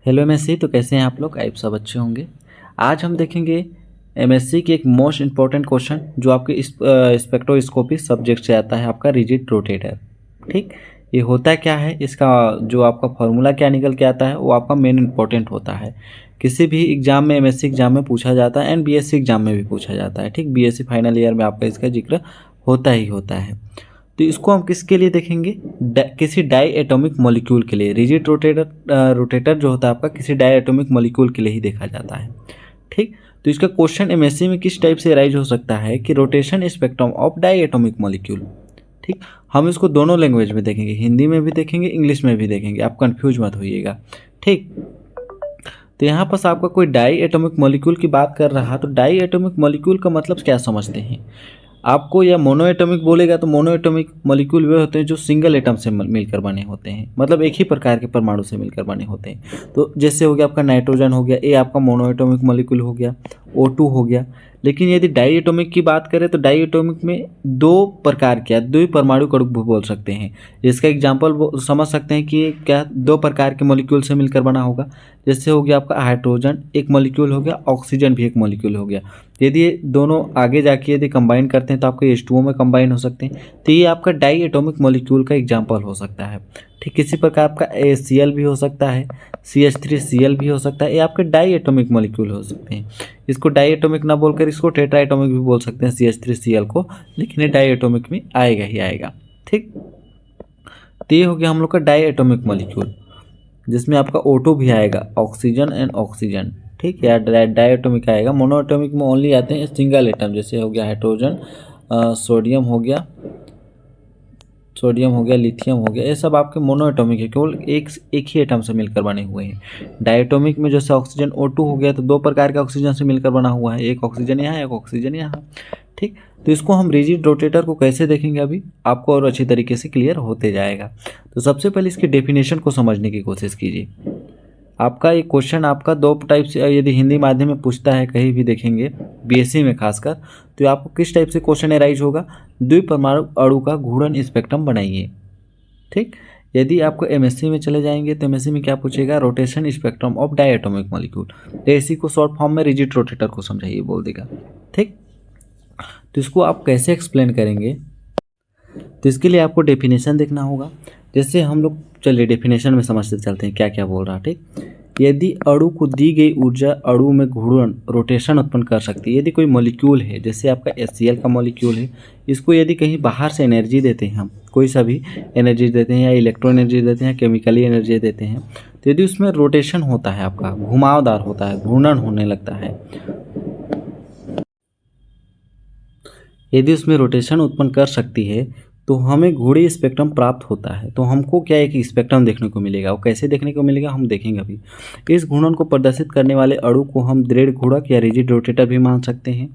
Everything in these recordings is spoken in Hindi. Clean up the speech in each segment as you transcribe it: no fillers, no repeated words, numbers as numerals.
Hello MSc. तो कैसे हैं आप लोग? आप सब अच्छे होंगे। आज हम देखेंगे एमएससी की एक मोस्ट इम्पॉर्टेंट क्वेश्चन जो आपके स्पेक्ट्रोस्कोपी सब्जेक्ट से आता है, आपका रिजिड रोटेटर। ठीक, ये होता क्या है, इसका जो आपका फॉर्मूला क्या निकल के आता है वो आपका मेन इंपॉर्टेंट होता है। किसी भी एग्जाम में, एमएससी एग्जाम में पूछा जाता है एंड बीएससी एग्जाम में भी पूछा जाता है। ठीक, बीएससी फाइनल ईयर में आपका इसका जिक्र होता ही होता है। तो इसको हम किसके लिए देखेंगे? किसी डाई एटॉमिक मॉलिक्यूल के लिए। रिजिड रोटेटर जो होता है आपका किसी डाई एटॉमिक मॉलिक्यूल के लिए ही देखा जाता है। ठीक, तो इसका क्वेश्चन एमएससी में किस टाइप से राइज हो सकता है कि rotation spectrum of diatomic molecule. ठीक, हम इसको दोनों लैंग्वेज में देखेंगे, हिंदी में भी देखेंगे, इंग्लिश में भी देखेंगे, आप कंफ्यूज मत होइएगा। ठीक, तो यहाँ पर आपका कोई डाई एटॉमिक मॉलिक्यूल की बात कर रहा, तो डाई एटॉमिक मॉलिक्यूल का मतलब क्या समझते हैं आपको? या मोनो एटॉमिक बोलेगा तो मोनो एटॉमिक मॉलिक्यूल वे होते हैं जो सिंगल एटम से मिलकर बने होते हैं, मतलब एक ही प्रकार के परमाणु से मिलकर बने होते हैं। तो जैसे हो गया आपका नाइट्रोजन हो गया, ये आपका मोनो एटॉमिक मॉलिक्यूल हो गया, O2 हो गया। लेकिन यदि डाई एटॉमिक की बात करें तो डाई एटॉमिक में दो प्रकार के, दो परमाणु कणु बोल सकते हैं। इसका एग्जाम्पल समझ सकते हैं कि क्या दो प्रकार के मॉलिक्यूल से मिलकर बना होगा। जैसे हो गया आपका हाइड्रोजन एक मॉलिक्यूल हो गया, ऑक्सीजन भी एक मॉलिक्यूल हो गया। यदि ये दोनों आगे जाके यदि कंबाइन करते हैं तो आपके H2O में कंबाइन हो सकते हैं। तो ये आपका डाई एटॉमिक मॉलिक्यूल का एग्जाम्पल हो सकता है। ठीक, किसी प्रकार आपका ACl भी हो सकता है, CH3Cl भी हो सकता है। ये आपके डाई एटॉमिक मॉलिक्यूल हो सकते हैं। इसको डाई एटॉमिक ना बोलकर इसको टेट्रा एटॉमिक भी बोल सकते हैं, CH3Cl को, लेकिन ये डाई एटॉमिक में आएगा ही आएगा। ठीक, तो ये हो गया हम लोग का डाई एटॉमिक मॉलिक्यूल, जिसमें आपका O2 भी आएगा, ऑक्सीजन एंड ऑक्सीजन। ठीक, या डाई एटॉमिक आएगा। मोनो एटॉमिक में ओनली आते हैं सिंगल एटम, जैसे हो गया हाइड्रोजन, सोडियम हो गया, लिथियम हो गया। ये सब आपके मोनो एटॉमिक है, केवल एक ही एटम से मिलकर बने हुए हैं। डायटोमिक में जैसे ऑक्सीजन O2 हो गया तो दो प्रकार के ऑक्सीजन से मिलकर बना हुआ है, एक ऑक्सीजन यहाँ, एक ऑक्सीजन यहाँ। ठीक, तो इसको हम रिजिड रोटेटर को कैसे देखेंगे अभी आपको और अच्छी तरीके से क्लियर होते जाएगा। तो सबसे पहले इसकी डेफिनेशन को समझने की कोशिश कीजिए। आपका ये क्वेश्चन आपका दो टाइप से यदि हिंदी माध्यम में पूछता है, कहीं भी देखेंगे बीएससी में खासकर, तो आपको किस टाइप से क्वेश्चन एराइज होगा? द्विपरमाणु अणु का घूर्णन स्पेक्ट्रम बनाइए। ठीक, यदि आपको एमएससी में चले जाएंगे तो एमएससी में क्या पूछेगा? Rotation spectrum of diatomic molecule. तो इसी को शॉर्ट फॉर्म में रिजिड रोटेटर को समझाइए बोल देगा। ठीक, तो इसको आप कैसे एक्सप्लेन करेंगे? तो इसके लिए आपको डेफिनेशन देखना होगा। जैसे हम लोग चलिए डेफिनेशन में समझते चलते हैं क्या क्या बोल रहा है। ठीक, यदि अणु को दी गई ऊर्जा अणु में घूर्णन रोटेशन उत्पन्न कर सकती है। यदि कोई मॉलिक्यूल है, जैसे आपका HCl का मॉलिक्यूल है, इसको यदि कहीं बाहर से एनर्जी देते हैं, हम कोई सा भी एनर्जी देते हैं, या इलेक्ट्रो एनर्जी देते हैं, केमिकली एनर्जी देते हैं, तो यदि उसमें रोटेशन होता है, आपका घुमावदार होता है, घूर्णन होने लगता है, यदि उसमें रोटेशन उत्पन्न कर सकती है तो हमें घूर्णी स्पेक्ट्रम प्राप्त होता है। तो हमको क्या एक स्पेक्ट्रम देखने को मिलेगा। वो कैसे देखने को मिलेगा हम देखेंगे अभी। इस घूर्णन को प्रदर्शित करने वाले अणु को हम दृढ़ घूर्णक या रिजिड रोटेटर भी मान सकते हैं।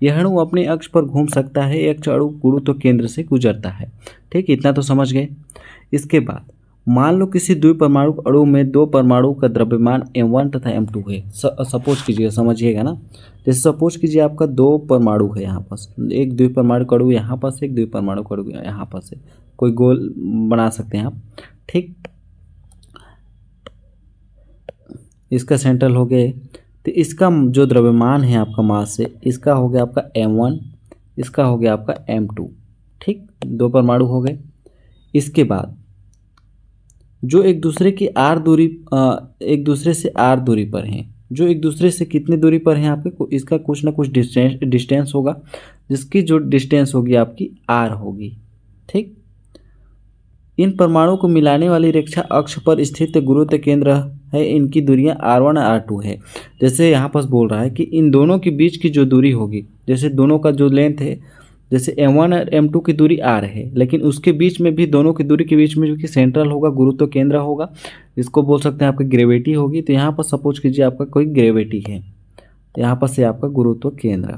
यह अणु अपने अक्ष पर घूम सकता है। एक अणु गुरुत्व केंद्र से गुजरता है। ठीक, इतना तो समझ गए। इसके बाद मान लो किसी द्विपरमाणु अणु में दो परमाणु का द्रव्यमान M1 तथा M2 है। सपोज कीजिए, समझिएगा ना। जैसे सपोज कीजिए आपका दो परमाणु है, यहाँ पास एक द्विपरमाणु अणु यहाँ पास, एक द्विपरमाणु अणु यहाँ पास है। कोई गोल बना सकते हैं आप। ठीक, इसका सेंट्रल हो गए, तो इसका जो द्रव्यमान है आपका मास से, इसका हो गया आपका M1, इसका हो गया आपका M2। ठीक, दो परमाणु हो गए। इसके बाद जो एक दूसरे की एक दूसरे से R दूरी पर हैं, जो एक दूसरे से कितनी दूरी पर हैं आपके, इसका कुछ ना कुछ डिस्टेंस होगा, जिसकी जो डिस्टेंस होगी आपकी R होगी। ठीक, इन परमाणुओं को मिलाने वाली रेखा अक्ष पर स्थित गुरुत्व केंद्र है। इनकी दूरियां R1 और R2 है। जैसे यहाँ पर बोल रहा है कि इन दोनों के बीच की जो दूरी होगी, जैसे दोनों का जो लेंथ है, जैसे M1 और M2 की दूरी R है, लेकिन उसके बीच में भी, दोनों की दूरी के बीच में जो कि सेंट्रल होगा, गुरुत्व केंद्र होगा, इसको बोल सकते हैं आपकी ग्रेविटी होगी। तो यहाँ पर सपोज कीजिए आपका कोई ग्रेविटी है, यहाँ पर से आपका गुरुत्व केंद्र।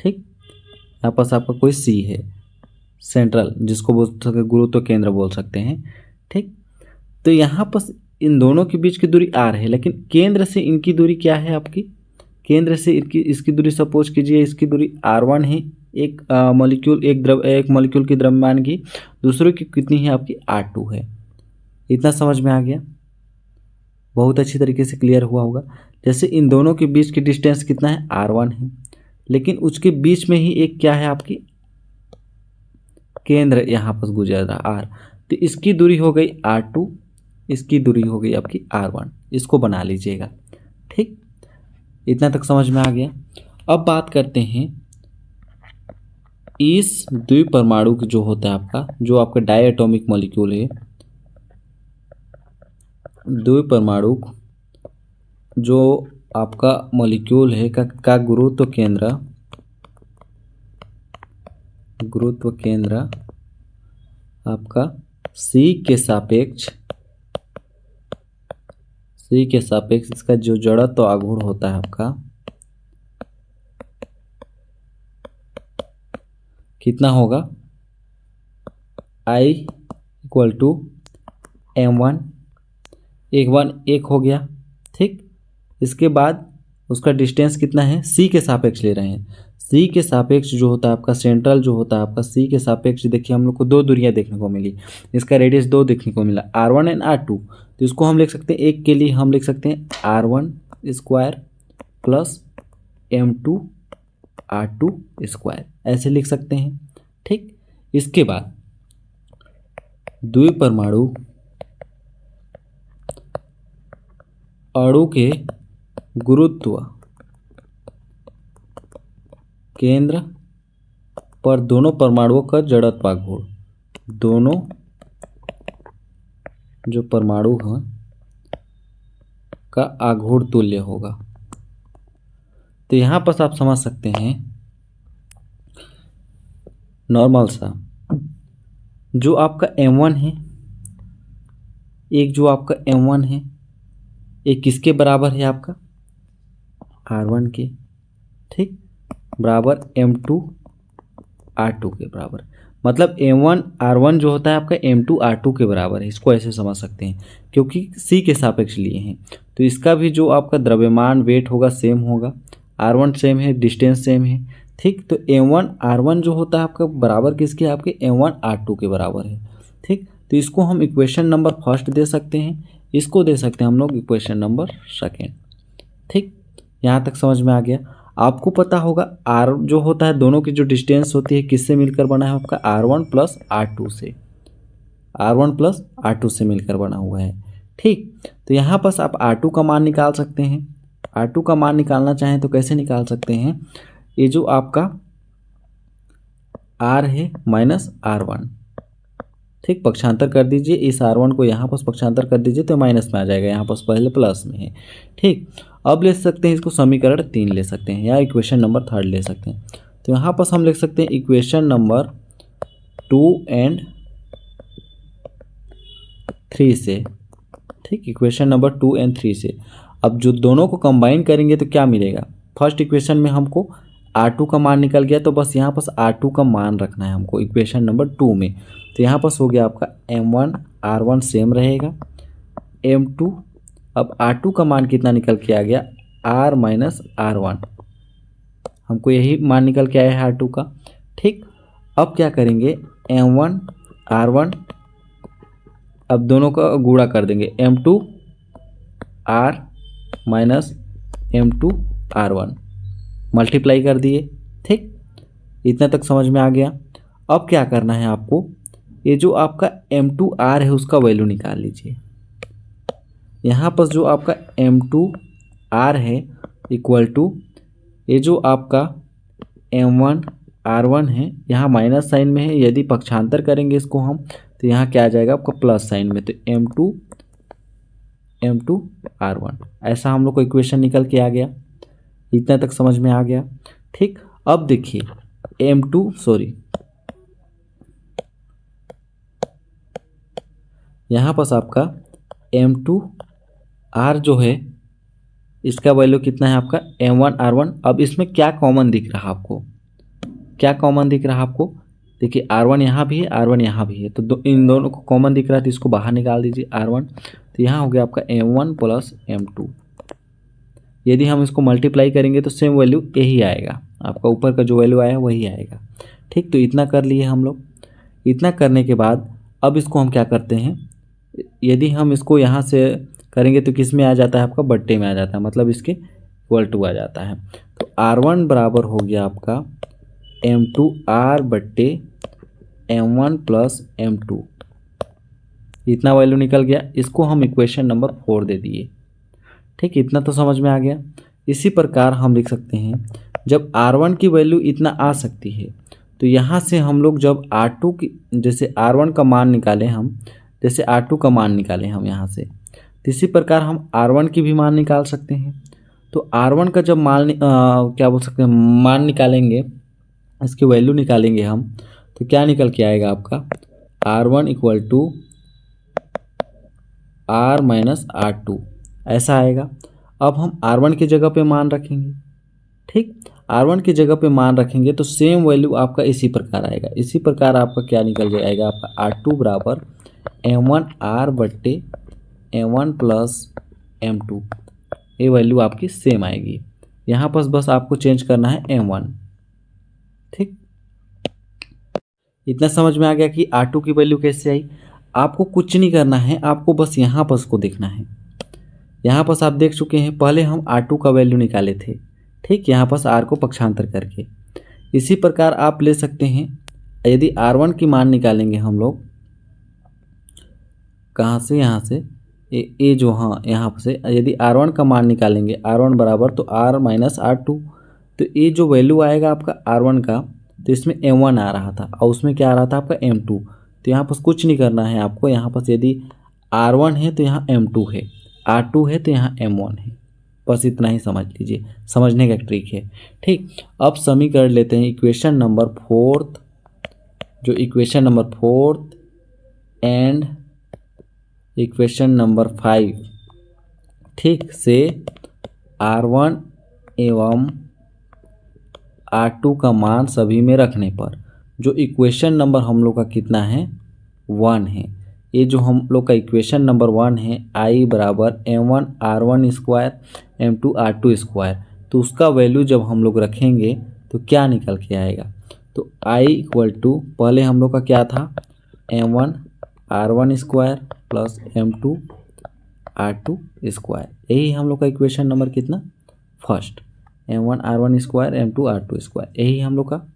ठीक, यहाँ पर आपका कोई C है सेंट्रल, जिसको बोल सकते गुरुत्व केंद्र बोल सकते हैं। ठीक, तो यहाँ पर इन दोनों के बीच की दूरी R है, लेकिन केंद्र से इनकी दूरी क्या है आपकी? केंद्र से इसकी दूरी सपोज कीजिए, इसकी दूरी R1 है। एक मॉलिक्यूल की द्रव्यमान की, दूसरे की कितनी है आपकी? R2 है। इतना समझ में आ गया। बहुत अच्छी तरीके से क्लियर हुआ होगा। जैसे इन दोनों के बीच की डिस्टेंस कितना है, r1 है, लेकिन उसके बीच में ही एक क्या है आपकी केंद्र यहाँ पर गुजर रहा r, तो इसकी दूरी हो गई r2, इसकी दूरी हो गई आपकी r1, इसको बना लीजिएगा। ठीक, इतना तक समझ में आ गया। अब बात करते हैं इस द्विपरमाणु की जो होता है आपका, जो आपका डायटोमिक मॉलिक्यूल है, द्विपरमाणु जो आपका मॉलिक्यूल है का गुरुत्व केंद्र आपका C के सापेक्ष इसका जो जड़त्व आघूर्ण होता है आपका कितना होगा, I = m1, एक हो गया। ठीक, इसके बाद उसका डिस्टेंस कितना है, C के सापेक्ष ले रहे हैं। C के सापेक्ष जो होता है आपका सेंट्रल जो होता है आपका C के सापेक्ष, देखिए हम लोग को दो दूरियां देखने को मिली, इसका रेडियस 2 देखने को मिला, r1 एंड r2। तो इसको हम लिख सकते हैं, एक के लिए हम लिख सकते हैं r1² प्लस m2 r2², ऐसे लिख सकते हैं। ठीक, इसके बाद द्विपरमाणु अणु के गुरुत्व केंद्र पर दोनों परमाणुओं का जड़त्व आघूर्ण, दोनों जो परमाणु हैं का आघूर्ण तुल्य होगा। तो यहाँ पर आप समझ सकते हैं नॉर्मल सा, जो आपका m1 है, एक जो आपका m1 है, एक किसके बराबर है आपका r1 के, ठीक, बराबर m2 r2 के बराबर, मतलब m1 r1 जो होता है आपका m2 r2 के बराबर है। इसको ऐसे समझ सकते हैं क्योंकि C के सापेक्ष लिए हैं, तो इसका भी जो आपका द्रव्यमान वेट होगा सेम होगा, r1 सेम है, डिस्टेंस सेम है। ठीक, तो m1 r1 जो होता है आपका बराबर किसके, आपके m1 r2 के बराबर है। ठीक, तो इसको हम इक्वेशन नंबर फर्स्ट दे सकते हैं, इसको दे सकते हैं हम लोग इक्वेशन नंबर सेकेंड। ठीक, यहाँ तक समझ में आ गया। आपको पता होगा r जो होता है, दोनों की जो डिस्टेंस होती है किससे मिलकर बना है आपका r1 प्लस r2 से, r1 प्लस r2 से मिलकर बना हुआ है। ठीक, तो यहाँ पर आप r2 का मान निकाल सकते हैं। r2 का मान निकालना चाहें तो कैसे निकाल सकते हैं, ये जो आपका r है माइनस r1, ठीक, पक्षांतर कर दीजिए, इस r1 को यहाँ पर पक्षांतर कर दीजिए तो माइनस में आ जाएगा, यहाँ पर पहले प्लस में है। ठीक, अब ले सकते हैं इसको समीकरण 3 ले सकते हैं या इक्वेशन नंबर 3 ले सकते हैं। तो यहाँ पर हम लिख सकते हैं इक्वेशन नंबर 2 एंड 3 से। ठीक, इक्वेशन नंबर 2 एंड 3 से अब जो दोनों को कंबाइन करेंगे तो क्या मिलेगा, फर्स्ट इक्वेशन में हमको r2 का मान निकल गया, तो बस यहाँ पर r2 का मान रखना है हमको इक्वेशन नंबर 2 में। तो यहाँ पर हो गया आपका m1 r1 सेम रहेगा, m2, अब r2 का मान कितना निकल के आ गया, r माइनस r1, हमको यही मान निकल के आया है r2 का। ठीक, अब क्या करेंगे, m1 r1, अब दोनों का गुणा कर देंगे, m2 r minus m2 r1 multiply कर दिए। ठीक, इतना तक समझ में आ गया। अब क्या करना है आपको, ये जो आपका m2 r है उसका वैल्यू निकाल लीजिए। यहाँ पर जो आपका m2 r है इक्वल टू ये जो आपका m1 r1 है, यहाँ माइनस साइन में है, यदि पक्षांतर करेंगे इसको हम तो यहाँ क्या आ जाएगा आपका प्लस साइन में, तो m2 r1, ऐसा हम लोग को इक्वेशन निकल के आ गया। इतना तक समझ में आ गया। ठीक, अब देखिए यहाँ पर आपका m2 r जो है इसका वैल्यू कितना है आपका m1 r1। अब इसमें क्या कॉमन दिख रहा आपको, क्या कॉमन दिख रहा आपको, देखिए r1 यहाँ भी है, r1 यहाँ भी है, तो इन दोनों को कॉमन दिख रहा है तो इसको बाहर निकाल दीजिए r1। तो यहाँ हो गया आपका m1 प्लस m2, यदि हम इसको मल्टीप्लाई करेंगे तो सेम वैल्यू यही आएगा, आपका ऊपर का जो वैल्यू आया वही आएगा। ठीक, तो इतना कर लिए हम लोग। इतना करने के बाद अब इसको हम क्या करते हैं, यदि हम इसको यहाँ से करेंगे तो किस में आ जाता है आपका, बट्टे में आ जाता है, मतलब इसके इक्वल टू आ जाता है। तो R1 बराबर हो गया आपका M2R बट्टे M1 प्लस M2, इतना वैल्यू निकल गया। इसको हम इक्वेशन नंबर 4 दे दिए। ठीक, इतना तो समझ में आ गया। इसी प्रकार हम लिख सकते हैं जब R1 की वैल्यू इतना आ सकती है तो यहाँ से हम लोग जब R2 की, जैसे R1 का मान निकालें हम, जैसे R2 का मान निकालें हम यहाँ से, तो इसी प्रकार हम R1 की भी मान निकाल सकते हैं। तो R1 का जब क्या बोल सकते हैं, मान निकालेंगे, इसकी वैल्यू निकालेंगे हम, तो क्या निकल के आएगा आपका R1 equal to R minus R2, ऐसा आएगा। अब हम R1 की जगह पे मान रखेंगे। ठीक, R1 की जगह पे मान रखेंगे तो सेम वैल्यू आपका इसी प्रकार आएगा। इसी प्रकार आपका क्या निकल जाएगा, आपका R2 बराबर M1R बट्टे M1 प्लस M2, ये वैल्यू आपकी सेम आएगी। यहाँ पर बस आपको चेंज करना है M1। ठीक, इतना समझ में आ गया कि R2 की वैल्यू कैसे आई। आपको कुछ नहीं करना है, आपको बस यहाँ पर उसको देखना है। यहाँ पर आप देख चुके हैं, पहले हम R2 का वैल्यू निकाले थे। ठीक, यहाँ पर R को पक्षांतर करके। इसी प्रकार आप ले सकते हैं, यदि R1 की मान निकालेंगे हम लोग, कहाँ से, यहाँ से, ये जो, हाँ यहाँ से यदि R1 का मान निकालेंगे, R1 बराबर तो R माइनस R2, तो ये जो वैल्यू आएगा आपका R1 का, तो इसमें M1 आ रहा था और उसमें क्या आ रहा था आपका M2। तो यहाँ पर कुछ नहीं करना है आपको, यहाँ पर यदि R1 है तो यहाँ M2 है, R2 है तो यहाँ M1 है, बस इतना ही समझ लीजिए, समझने का ट्रिक है। ठीक, अब समीकरण लेते हैं इक्वेशन नंबर 4, जो equation number 4 and equation number 5, ठीक, से R1 एवं R2 का मान सभी में रखने पर जो इक्वेशन नंबर हम लोग का कितना है, 1 है। ये जो हम लोग का इक्वेशन नंबर 1 है, I बराबर M1 R1 square M2 R2 square, तो उसका वैल्यू जब हम लोग रखेंगे तो क्या निकल के आएगा, तो I इक्वल टू, पहले हम लोग का क्या था, M1 R1 square plus M2 R2 square, यही हम लोग का इक्वेशन नंबर कितना, first, M1 R1 square M2 R2 square, यही हम लोग का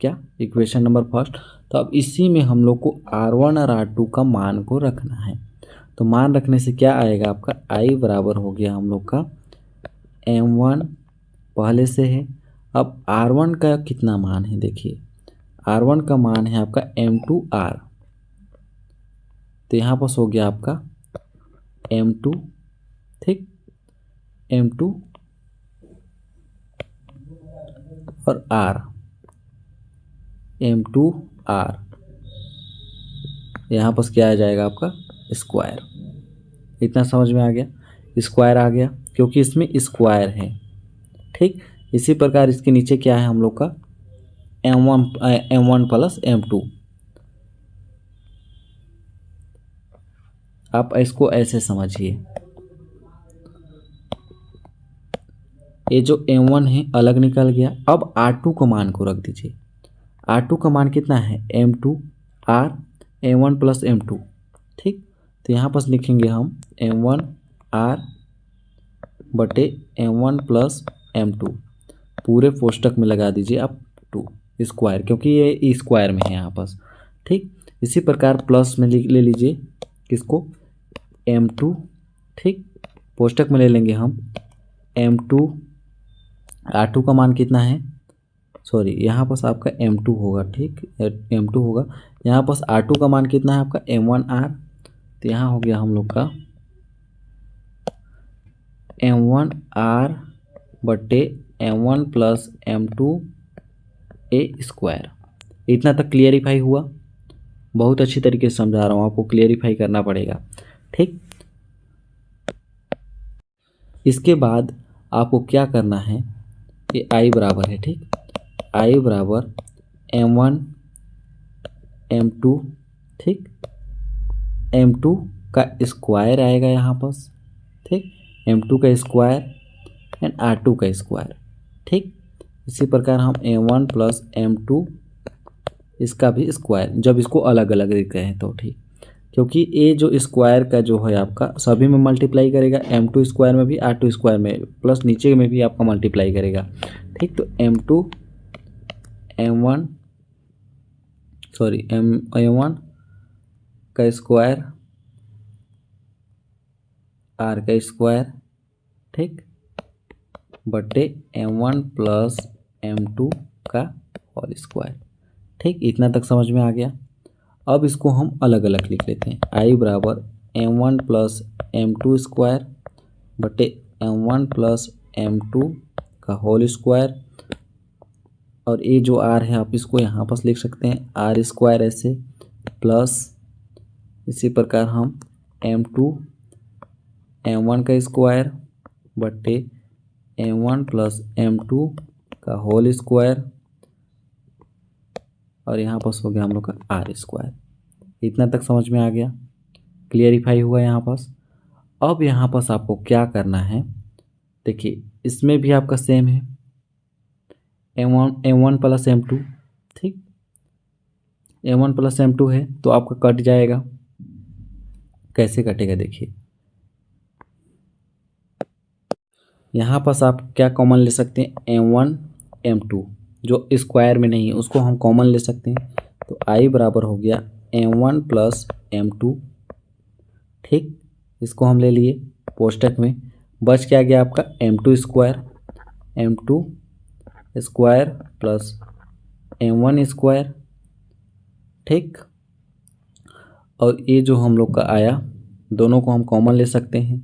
क्या, इक्वेशन नंबर फर्स्ट। तो अब इसी में हम लोग को R1 और R2 का मान को रखना है। तो मान रखने से क्या आएगा आपका, I बराबर हो गया हम लोग का M1 पहले से है। अब R1 का कितना मान है, देखिए R1 का मान है आपका M2R, तो यहाँ पर हो गया आपका M2, ठीक, M2 और R, M2R, यहाँ पर क्या आ जाएगा आपका स्क्वायर। इतना समझ में आ गया, स्क्वायर आ गया क्योंकि इसमें स्क्वायर है। ठीक, इसी प्रकार इसके नीचे क्या है हम लोग का M1 प्लस M2, आप इसको ऐसे समझिए, ये जो M1 है अलग निकल गया। अब R2 का मान को रख दीजिए, R2 का मान कितना है, M2R M1 प्लस M2, ठीक, तो यहाँ पर लिखेंगे हम M1R बटे M1 प्लस M2, पूरे कोष्टक में लगा दीजिए आप 2 स्क्वायर, क्योंकि ये स्क्वायर में है यहाँ पर। ठीक, इसी प्रकार प्लस में ले लीजिए किसको, M2, ठीक, कोष्टक में ले लेंगे हम M2, R2 का मान कितना है, सॉरी यहाँ पर आपका M2 होगा, ठीक, M2 होगा। यहाँ पर R2 का मान कितना है आपका M1R, तो यहाँ हो गया हम लोग का M1R बटे M1 प्लस M2 ए स्क्वायर। इतना तक क्लियरिफाई हुआ, बहुत अच्छी तरीके से समझा रहा हूँ, आपको क्लियरिफाई करना पड़ेगा। ठीक, इसके बाद आपको क्या करना है, ये I बराबर है, ठीक, I बराबर M1 M2, ठीक, M2 का स्क्वायर आएगा यहाँ पर, ठीक, M2 का स्क्वायर एंड R2 का स्क्वायर, ठीक। इसी प्रकार हम M1 प्लस M2 इसका भी स्क्वायर, जब इसको अलग अलग लिख रहे हैं तो, ठीक, क्योंकि ये जो स्क्वायर का जो है आपका सभी में मल्टीप्लाई करेगा, m2 स्क्वायर में भी, r2 स्क्वायर में प्लस नीचे में भी आपका मल्टीप्लाई करेगा। ठीक, तो m2 m1 सॉरी m1 का स्क्वायर r का स्क्वायर, ठीक, बटे m1 प्लस m2 का होल स्क्वायर। ठीक, इतना तक समझ में आ गया। अब इसको हम अलग अलग लिख लेते हैं। i बराबर m1 प्लस m2 स्क्वायर बटे m1 प्लस m2 का होल स्क्वायर, और ये जो r है आप इसको यहाँ पर लिख सकते हैं r स्क्वायर ऐसे, प्लस इसी प्रकार हम m2 m1 का स्क्वायर बटे m1 प्लस m2 का होल स्क्वायर, और यहाँ पास हो गया हम लोग का आर स्क्वायर। इतना तक समझ में आ गया, क्लियरिफाई हुआ यहाँ पास। अब यहाँ पास आपको क्या करना है, देखिए इसमें भी आपका सेम है m1 प्लस m2, ठीक, m1 प्लस m2 है तो आपका कट जाएगा। कैसे कटेगा देखिए, यहाँ पास आप क्या कॉमन ले सकते हैं, m1 m2 जो स्क्वायर में नहीं है उसको हम कॉमन ले सकते हैं। तो i बराबर हो गया m1 प्लस m2, ठीक, इसको हम ले लिए कोष्टक में। बच क्या गया आपका m2 square, m2 square plus m1 square, ठीक, और ये जो हम लोग का आया दोनों को हम कॉमन ले सकते हैं,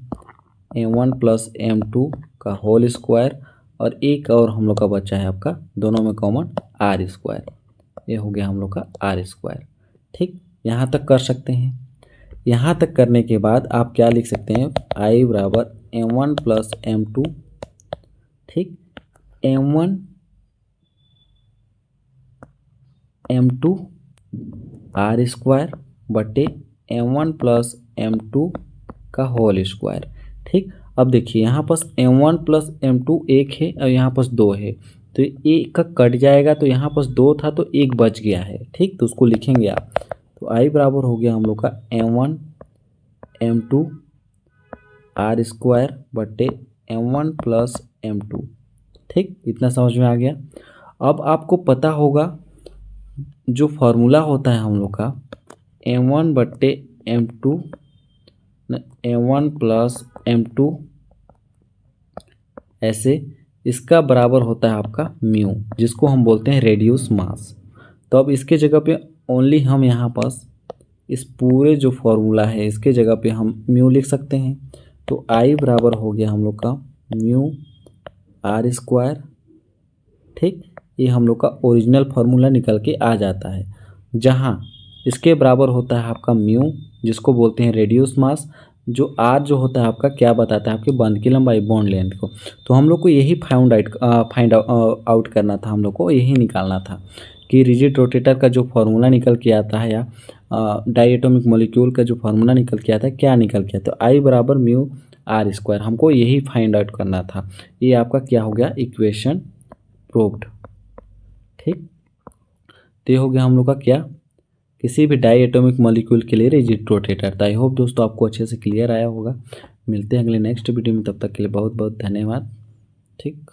m1 प्लस m2 का होल स्क्वायर, और एक और हम लोग का बचा है आपका दोनों में कॉमन आर स्क्वायर। ये हो गया हम लोग का आर स्क्वायर। ठीक, यहाँ तक कर सकते हैं। यहाँ तक करने के बाद आप क्या लिख सकते हैं, i बराबर m1 प्लस m2, ठीक, m1 m2 आर स्क्वायर बटे m1 प्लस m2 का होल स्क्वायर। ठीक, अब देखिए यहाँ पास m1 प्लस m2 एक है और यहाँ पास दो है, तो एक का कट जाएगा, तो यहाँ पास दो था तो एक बच गया है। ठीक, तो उसको लिखेंगे आप। तो i बराबर हो गया हम लोग का m1 m2 आर स्क्वायर बटे m1 प्लस m2। ठीक, इतना समझ में आ गया। अब आपको पता होगा जो फॉर्मूला होता है हम लोग का m1 बटे m2 m1 प्लस m2 ऐसे, इसका बराबर होता है आपका म्यू, जिसको हम बोलते हैं रेडियस मास। तो अब इसके जगह पे ओनली हम यहाँ पास इस पूरे जो फॉर्मूला है इसके जगह पे हम म्यू लिख सकते हैं। तो i बराबर हो गया हम लोग का म्यू आर स्क्वायर। ठीक, ये हम लोग का ओरिजिनल फार्मूला निकल के आ जाता है, जहाँ इसके बराबर होता है आपका म्यू, जिसको बोलते हैं रेडियस मास, जो आर जो होता है आपका क्या बताता है, आपके बंध की लंबाई, बॉन्ड लेंथ को। तो हम लोग को यही फाइंड आउट करना था, हम लोग को यही निकालना था कि रिजिड रोटेटर का जो फार्मूला निकल के आता है या डायएटॉमिक मॉलिक्यूल का जो फार्मूला निकल के आता है क्या निकल के आता है। तो आई बराबर म्यू आर स्क्वायर, हमको यही फाइंड आउट करना था। ये आपका क्या हो गया, इक्वेशन प्रूव्ड। ठीक, तो ये हो गया हम लोग का क्या, किसी भी डाई एटॉमिक मॉलिक्यूल के लिए रिजिड रोटेटर था। आई होप दोस्तों आपको अच्छे से क्लियर आया होगा। मिलते हैं अगले नेक्स्ट वीडियो में, तब तक के लिए बहुत बहुत धन्यवाद। ठीक।